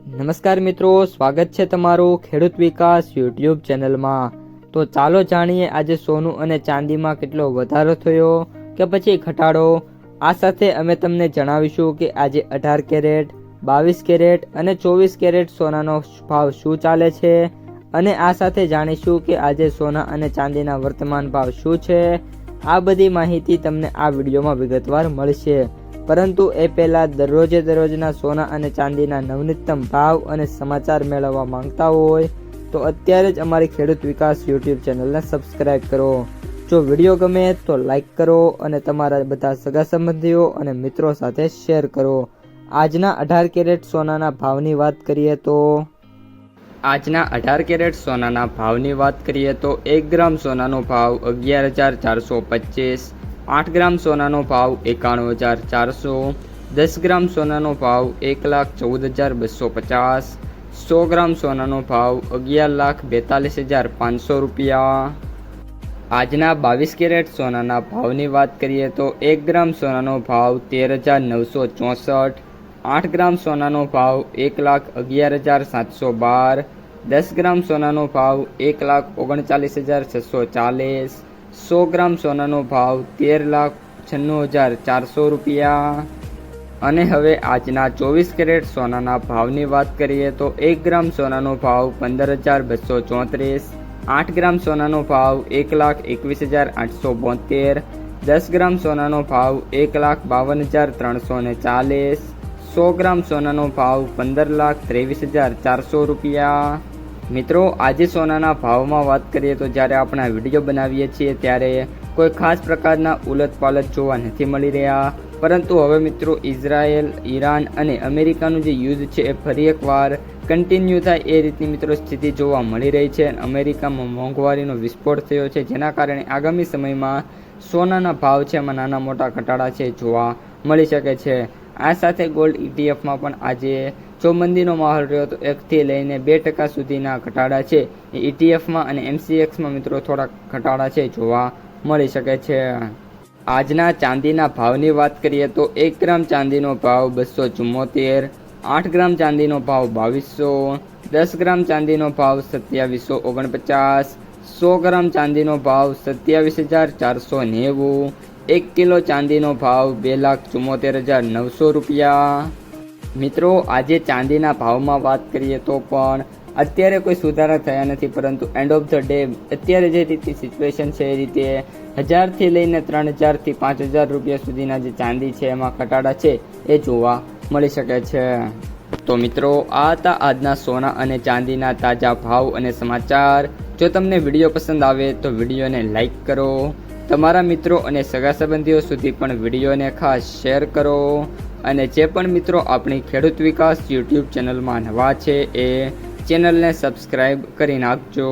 નમસ્કાર મિત્રો, સ્વાગત છે તમારું ખેડૂત વિકાસ યુટ્યુબ ચેનલમાં। તો ચાલો જાણીએ આજે સોનું અને ચાંદીમાં કેટલો વધારો થયો કે પછી ઘટાડો। આ સાથે અમે તમને જણાવીશું કે આજે 18 કેરેટ, 22 કેરેટ અને 24 કેરેટ સોનાનો ભાવ શું ચાલે છે અને આ સાથે જાણીશું કે આજે સોના અને ચાંદીના વર્તમાન ભાવ શું છે। આ બધી માહિતી તમને આ વિડીયોમાં વિગતવાર મળશે, પરંતુ એ પહેલાં દરરોજના સોના અને ચાંદીના નવનીતમ ભાવ અને સમાચાર મેળવવા માંગતા હોય તો અત્યારે જ અમારી ખેડૂત વિકાસ યુટ્યુબ ચેનલને સબસ્ક્રાઈબ કરો। જો વિડીયો ગમે તો લાઈક કરો અને તમારા બધા સગા સંબંધીઓ અને મિત્રો સાથે શેર કરો। આજના 18 કેરેટ સોનાના ભાવની વાત કરીએ તો આજના 18 કેરેટ સોનાના ભાવની વાત કરીએ તો 1 ગ્રામ સોનાનો ભાવ 11,425, 8 ગ્રામ સોનાનો ભાવ 91,400, 10 ગ્રામ સોનાનો ભાવ 1,14,250, 100 ગ્રામ સોનાનો ભાવ 11,42,500 રૂપિયા। આજના 22 કેરેટ સોનાના ભાવની વાત કરીએ તો 1 ગ્રામ સોનાનો ભાવ 13,964, 8 ગ્રામ સોનાનો ભાવ 1,11,712, 10 ગ્રામ સોનાનો ભાવ 1,39,640, 100 ગ્રામ સોનાનો ભાવ 13,96,400 રૂપિયા। અને હવે આજના 24 કેરેટ સોનાના ભાવની વાત કરીએ તો 1 ગ્રામ સોનાનો ભાવ 15,234, 8 ગ્રામ સોનાનો ભાવ 1,21,872, 10 ગ્રામ સોનાનો ભાવ 1,52,340, 100 ગ્રામ સોનાનો ભાવ 15,23,400 રૂપિયા। મિત્રો, આજે સોનાના ભાવમાં વાત કરીએ તો જ્યારે આપણે આ વિડીયો બનાવીએ છીએ ત્યારે કોઈ ખાસ પ્રકારના ઉલટપાલટ જોવા નથી મળી રહ્યા, પરંતુ હવે મિત્રો ઇઝરાયલ, ઈરાન અને અમેરિકાનું જે યુદ્ધ છે એ ફરી એકવાર કન્ટિન્યુ થાય એ રીતની મિત્રો સ્થિતિ જોવા મળી રહી છે। અમેરિકામાં મોંઘવારીનો વિસ્ફોટ થયો છે, જેના કારણે આગામી સમયમાં સોનાના ભાવ છે એમાં નાના મોટા ઘટાડા છે જોવા મળી શકે છે। આ સાથે ગોલ્ડ ઇટીએફમાં પણ આજે જો મંદીનો માહોલ રહ્યો તો 1 થી લઈને 2% સુધીના ઘટાડા છે એ ઇટીએફમાં અને એમસીએક્સમાં મિત્રો થોડા ઘટાડા છે જોવા મળી શકે છે। આજના ચાંદીના ભાવની વાત કરીએ તો 1 ગ્રામ ચાંદીનો ભાવ 274, 8 ગ્રામ ચાંદીનો ભાવ 2200, 10 ગ્રામ ચાંદીનો ભાવ 2749, 100 ગ્રામ ચાંદીનો ભાવ 27,490, 1 કિલો ચાંદીનો ભાવ 2,74,900 રૂપિયા। મિત્રો, આજે ચાંદીના ભાવમાં વાત કરીએ તો પણ અત્યારે કોઈ સુધારા થયા નથી, પરંતુ એન્ડ ઓફ ધ ડે અત્યારે જે રીતે સિચ્યુએશન છે એ રીતે 1000 થી લઈને 3000 થી 5000 રૂપિયા સુધીના જે ચાંદી છે એમાં ઘટાડા છે એ જોવા મળી શકે છે। તો મિત્રો, આ હતા આજના સોના અને ચાંદીના તાજા ભાવ અને સમાચાર। જો તમને વિડીયો પસંદ આવે તો વિડીયોને લાઈક કરો, તમારા મિત્રો અને સગા સંબંધીઓ સુધી પણ વિડીયોને ખાસ શેર કરો અને જે પણ મિત્રો આપણી ખેડૂત વિકાસ યુટ્યુબ ચેનલમાં નવા છે એ ચેનલને સબસ્ક્રાઈબ કરી નાખજો।